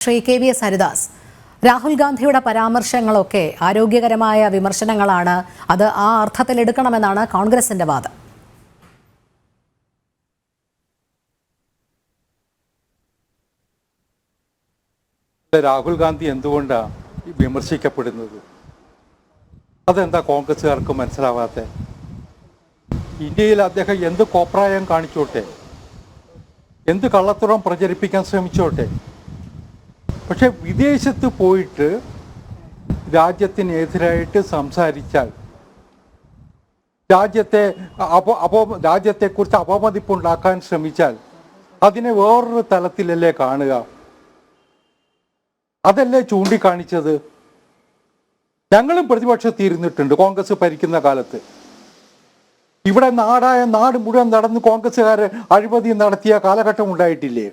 Shri KVS Haridas, Rahul ഗാന്ധിയുടെ പരാമർശങ്ങളൊക്കെ ആരോഗ്യകരമായ വിമർശനങ്ങളാണ്, അത് ആ അർത്ഥത്തിൽ എടുക്കണമെന്നാണ് കോൺഗ്രസിന്റെ വാദം. രാഹുൽ ഗാന്ധി എന്തുകൊണ്ടാണ് വിമർശിക്കപ്പെടുന്നത്? അതെന്താ കോൺഗ്രസ്സുകാർക്ക് മനസ്സിലാവാത്ത? ഇന്ത്യയിൽ അദ്ദേഹം എന്ത് കോപ്രായം കാണിച്ചോട്ടെ, എന്ത് കള്ളത്തുറം പ്രചരിപ്പിക്കാൻ ശ്രമിച്ചോട്ടെ, പക്ഷെ വിദേശത്ത് പോയിട്ട് രാജ്യത്തിനെതിരായിട്ട് സംസാരിച്ചാൽ, രാജ്യത്തെക്കുറിച്ച് അപമതിപ്പുണ്ടാക്കാൻ ശ്രമിച്ചാൽ അതിനെ വേറൊരു തലത്തിലല്ലേ കാണുക? അതല്ലേ ചൂണ്ടിക്കാണിച്ചത്? ഞങ്ങളും പ്രതിപക്ഷത്തിരുന്നിട്ടുണ്ട് കോൺഗ്രസ് ഭരിക്കുന്ന കാലത്ത്. ഇവിടെ നാട് മുഴുവൻ നടന്ന് കോൺഗ്രസ്സുകാർ അഴിമതി നടത്തിയ കാലഘട്ടം ഉണ്ടായിട്ടില്ലേ?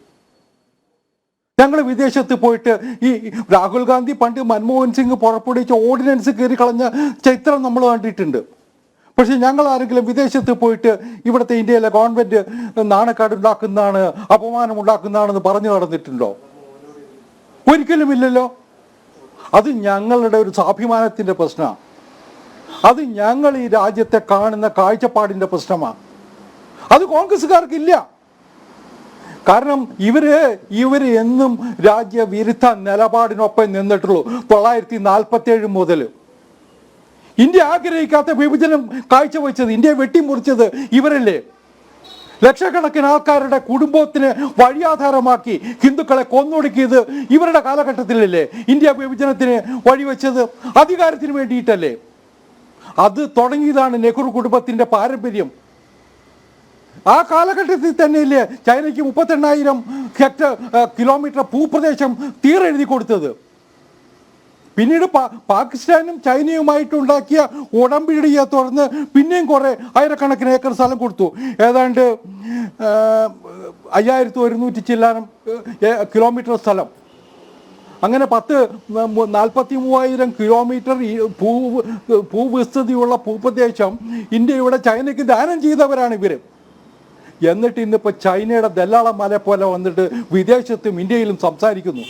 ഞങ്ങൾ വിദേശത്ത് പോയിട്ട് ഈ രാഹുൽ ഗാന്ധി പണ്ട് മൻമോഹൻ സിംഗ് പുറപ്പെടുവിച്ച ഓർഡിനൻസ് കയറി കളഞ്ഞ ചരിത്രം നമ്മൾ കണ്ടിട്ടുണ്ട്. പക്ഷെ ഞങ്ങൾ ആരെങ്കിലും വിദേശത്ത് പോയിട്ട് ഇവിടുത്തെ ഇന്ത്യയിലെ ഗവൺമെന്റ് നാണക്കേട് ഉണ്ടാക്കുന്നതാണ്, അപമാനം ഉണ്ടാക്കുന്നതാണെന്ന് പറഞ്ഞു നടന്നിട്ടുണ്ടോ? ഒരിക്കലും ഇല്ലല്ലോ. അത് ഞങ്ങളുടെ ഒരു സ്വാഭിമാനത്തിന്റെ പ്രശ്നമാണ്. അത് ഞങ്ങൾ ഈ രാജ്യത്തെ കാണുന്ന കാഴ്ചപ്പാടിന്റെ പ്രശ്നമാണ്. അത് കോൺഗ്രസ്സുകാർക്കില്ല. കാരണം ഇവര് എന്നും രാജ്യവിരുദ്ധ നിലപാടിനൊപ്പം നിന്നിട്ടുള്ളൂ. 1947 മുതൽ ഇന്ത്യ ആഗ്രഹിക്കാത്ത വിഭജനം കാഴ്ചവെച്ചത്, ഇന്ത്യയെ വെട്ടിമുറിച്ചത് ഇവരല്ലേ? ലക്ഷക്കണക്കിന് ആൾക്കാരുടെ കുടുംബത്തിന് വഴിയാധാരമാക്കി ഹിന്ദുക്കളെ കൊന്നൊടുക്കിയത് ഇവരുടെ കാലഘട്ടത്തിലല്ലേ? ഇന്ത്യ വിഭജനത്തിന് വഴിവെച്ചത് അധികാരത്തിന് വേണ്ടിയിട്ടല്ലേ? അത് തുടങ്ങിയതാണ് നെഹ്റു കുടുംബത്തിന്റെ പാരമ്പര്യം. ആ കാലഘട്ടത്തിൽ തന്നെയല്ലേ ചൈനയ്ക്ക് 38,000 കിലോമീറ്റർ ഭൂപ്രദേശം തീരെഴുതി കൊടുത്തത്? പിന്നീട് പാകിസ്ഥാനും ചൈനയുമായിട്ടുണ്ടാക്കിയ ഉടമ്പടിയെ തുടർന്ന് പിന്നെയും കുറെ ആയിരക്കണക്കിന് ഏക്കർ സ്ഥലം കൊടുത്തു. ഏതാണ്ട് 5100 ചില്ലാനം കിലോമീറ്റർ സ്ഥലം. അങ്ങനെ 43,000 കിലോമീറ്റർ ഭൂവിസ്തൃതിയുള്ള ഭൂപ്രദേശം ഇന്ത്യയുടെ ചൈനയ്ക്ക് ദാനം ചെയ്തവരാണ് ഇവര്. എന്നിട്ട് ഇന്നിപ്പോൾ ചൈനയുടെ ദല്ലാളന്മാരെ പോലെ വന്നിട്ട് വിദേശത്തും ഇന്ത്യയിലും സംസാരിക്കുന്നു.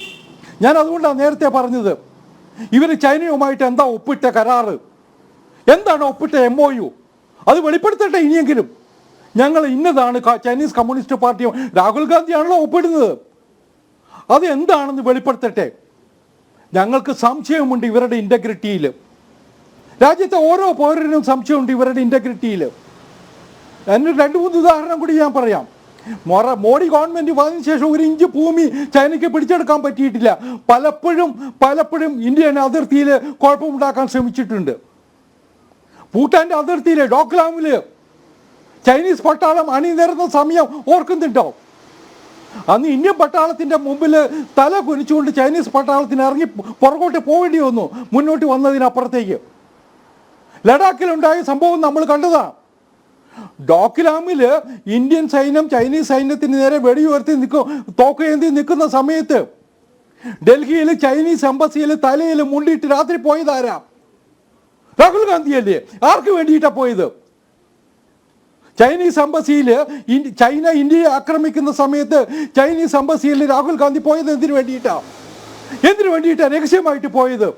ഞാൻ അതുകൊണ്ടാണ് നേരത്തെ പറഞ്ഞത്, ഇവർ ചൈനയുമായിട്ട് എന്താ ഒപ്പിട്ട കരാറ്, എന്താണ് ഒപ്പിട്ട MOU? അത് വെളിപ്പെടുത്തട്ടെ ഇനിയെങ്കിലും. ഞങ്ങൾ ഇന്നതാണ് ചൈനീസ് കമ്മ്യൂണിസ്റ്റ് പാർട്ടിയും രാഹുൽ ഗാന്ധിയാണല്ലോ ഒപ്പിടുന്നത്, അത് എന്താണെന്ന് വെളിപ്പെടുത്തട്ടെ. ഞങ്ങൾക്ക് സംശയമുണ്ട് ഇവരുടെ ഇൻറ്റഗ്രിറ്റിയിൽ. രാജ്യത്തെ ഓരോ പൗരനും സംശയമുണ്ട് ഇവരുടെ ഇൻറ്റഗ്രിറ്റിയിൽ. അതിന് 2-3 ഉദാഹരണം കൂടി ഞാൻ പറയാം. മോഡി ഗവൺമെന്റ് വന്നതിന് ശേഷം 1 ഇഞ്ച് ഭൂമി ചൈനയ്ക്ക് പിടിച്ചെടുക്കാൻ പറ്റിയിട്ടില്ല. പലപ്പോഴും ഇന്ത്യൻ അതിർത്തിയിൽ കുഴപ്പമുണ്ടാക്കാൻ ശ്രമിച്ചിട്ടുണ്ട്. ഭൂട്ടാന്റെ അതിർത്തിയിലെ ഡോക്ലാമില് ചൈനീസ് പട്ടാളം അണിനിരന്ന സമയം ഓർക്കുന്നുണ്ടോ? അന്ന് ഇന്ത്യൻ പട്ടാളത്തിന്റെ മുമ്പിൽ തല കുനിച്ചുകൊണ്ട് ചൈനീസ് പട്ടാളത്തിന് ഇറങ്ങി പുറകോട്ട് പോകേണ്ടി വന്നു, മുന്നോട്ട് വന്നതിനപ്പുറത്തേക്ക്. ലഡാക്കിലുണ്ടായ സംഭവം നമ്മൾ കണ്ടതാണ്. ഡോക്ലാമില് ഇന്ത്യൻ സൈന്യം ചൈനീസ് സൈന്യത്തിന് നേരെ വെടിയുയർത്തി തോക്കേന്തി നിൽക്കുന്ന സമയത്ത് ഡൽഹിയിൽ ചൈനീസ് എംബസിയിൽ തലയിൽ മുണ്ടിട്ട് രാത്രി പോയതാരാ? രാഹുൽ ഗാന്ധിയല്ലേ? ആർക്ക് വേണ്ടിയിട്ടാ പോയത്? ചൈനീസ് എംബസിയിൽ ചൈന ഇന്ത്യയെ ആക്രമിക്കുന്ന സമയത്ത് ചൈനീസ് എംബസിയിൽ രാഹുൽ ഗാന്ധി പോയത് എന്തിനു വേണ്ടിയിട്ടാ രഹസ്യമായിട്ട് പോയത്?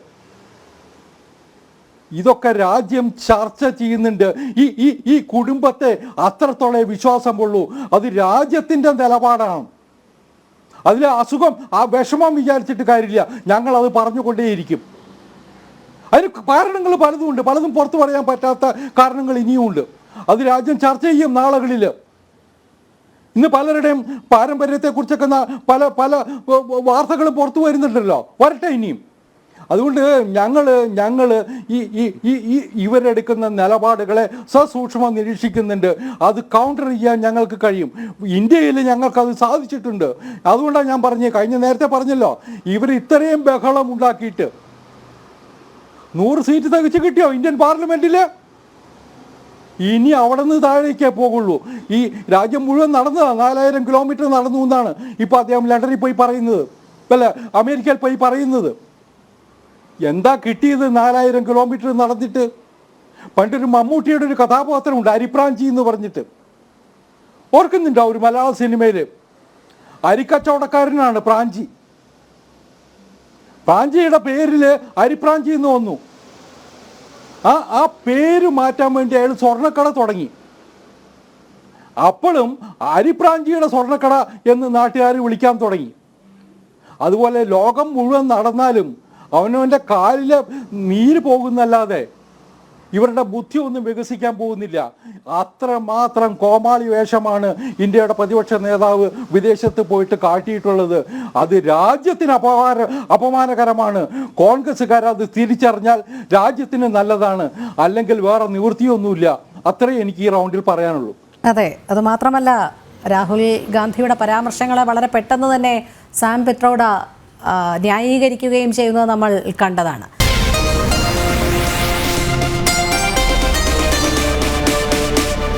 ഇതൊക്കെ രാജ്യം ചർച്ച ചെയ്യുന്നുണ്ട്. ഈ കുടുംബത്തെ അത്രത്തോളം വിശ്വാസമുള്ളൂ. അത് രാജ്യത്തിൻ്റെ നിലപാടാണ്. അതിൽ അസുഖം, ആ വിഷമം വിചാരിച്ചിട്ട് കാര്യമില്ല. ഞങ്ങളത് പറഞ്ഞുകൊണ്ടേയിരിക്കും. അതിന് കാരണങ്ങൾ പലതുമുണ്ട്, പലതും പുറത്തു പറയാൻ പറ്റാത്ത കാരണങ്ങൾ ഇനിയുമുണ്ട്. അത് രാജ്യം ചർച്ച ചെയ്യും നാളുകളിൽ. ഇന്ന് പലരുടെയും പാരമ്പര്യത്തെക്കുറിച്ചൊക്കെ പല വാർത്തകളും പുറത്തു വരുന്നുണ്ടല്ലോ, വരട്ടെ ഇനിയും. അതുകൊണ്ട് ഞങ്ങൾ ഇവരെടുക്കുന്ന നിലപാടുകളെ സസൂക്ഷ്മം നിരീക്ഷിക്കുന്നുണ്ട്. അത് കൗണ്ടർ ചെയ്യാൻ ഞങ്ങൾക്ക് കഴിയും. ഇന്ത്യയിൽ ഞങ്ങൾക്കത് സാധിച്ചിട്ടുണ്ട്. അതുകൊണ്ടാണ് ഞാൻ നേരത്തെ പറഞ്ഞല്ലോ, ഇവർ ഇത്രയും ബഹളം ഉണ്ടാക്കിയിട്ട് 100 സീറ്റ് തികച്ച് കിട്ടിയോ ഇന്ത്യൻ പാർലമെന്റിൽ? ഇനി അവിടെ നിന്ന് താഴേക്കേ പോകുള്ളൂ. ഈ രാജ്യം മുഴുവൻ നടന്നതാണ്, 4000 കിലോമീറ്റർ നടന്നു എന്നാണ് ഇപ്പോൾ അദ്ദേഹം ലണ്ടനിൽ പോയി പറയുന്നത്, അമേരിക്കയിൽ പോയി പറയുന്നത്. എന്താ കിട്ടിയത് 4000 കിലോമീറ്റർ നടന്നിട്ട്? പണ്ടൊരു മമ്മൂട്ടിയുടെ ഒരു കഥാപാത്രമുണ്ട്, അരിപ്രാഞ്ചി എന്ന് പറഞ്ഞിട്ട്, ഓർക്കുന്നുണ്ടോ? ഒരു മലയാള സിനിമയിൽ അരിക്കച്ചവടക്കാരനാണ് പ്രാഞ്ചി. പ്രാഞ്ചിയുടെ പേരിൽ അരിപ്രാഞ്ചി എന്ന് വന്നു. ആ പേര് മാറ്റാൻ വേണ്ടി അയാൾ സ്വർണ്ണക്കട തുടങ്ങി. അപ്പോഴും അരിപ്രാഞ്ചിയുടെ സ്വർണ്ണക്കട എന്ന് നാട്ടുകാർ വിളിക്കാൻ തുടങ്ങി. അതുപോലെ ലോകം മുഴുവൻ നടന്നാലും അവനവൻ്റെ കാലിൽ നീര് പോകുന്നല്ലാതെ ഇവരുടെ ബുദ്ധി ഒന്നും വികസിക്കാൻ പോകുന്നില്ല. അത്രമാത്രം കോമാളി വേഷമാണ് ഇന്ത്യയുടെ പ്രതിപക്ഷ നേതാവ് വിദേശത്ത് പോയിട്ട് കാട്ടിയിട്ടുള്ളത്. അത് രാജ്യത്തിന് അപമാനകരമാണ്. കോൺഗ്രസ്സുകാർ അത് തിരിച്ചറിഞ്ഞാൽ രാജ്യത്തിന് നല്ലതാണ്, അല്ലെങ്കിൽ വേറെ നിവൃത്തിയൊന്നുമില്ല. അത്രേ എനിക്ക് ഈ റൗണ്ടിൽ പറയാനുള്ളൂ. അതെ, അത് മാത്രമല്ല, രാഹുൽ ഗാന്ധിയുടെ പരാമർശങ്ങളെ വളരെ പെട്ടെന്ന് തന്നെ സാം പിട്രോഡ ന്യായീകരിക്കുകയും ചെയ്യുന്നത് നമ്മൾ കണ്ടതാണ്.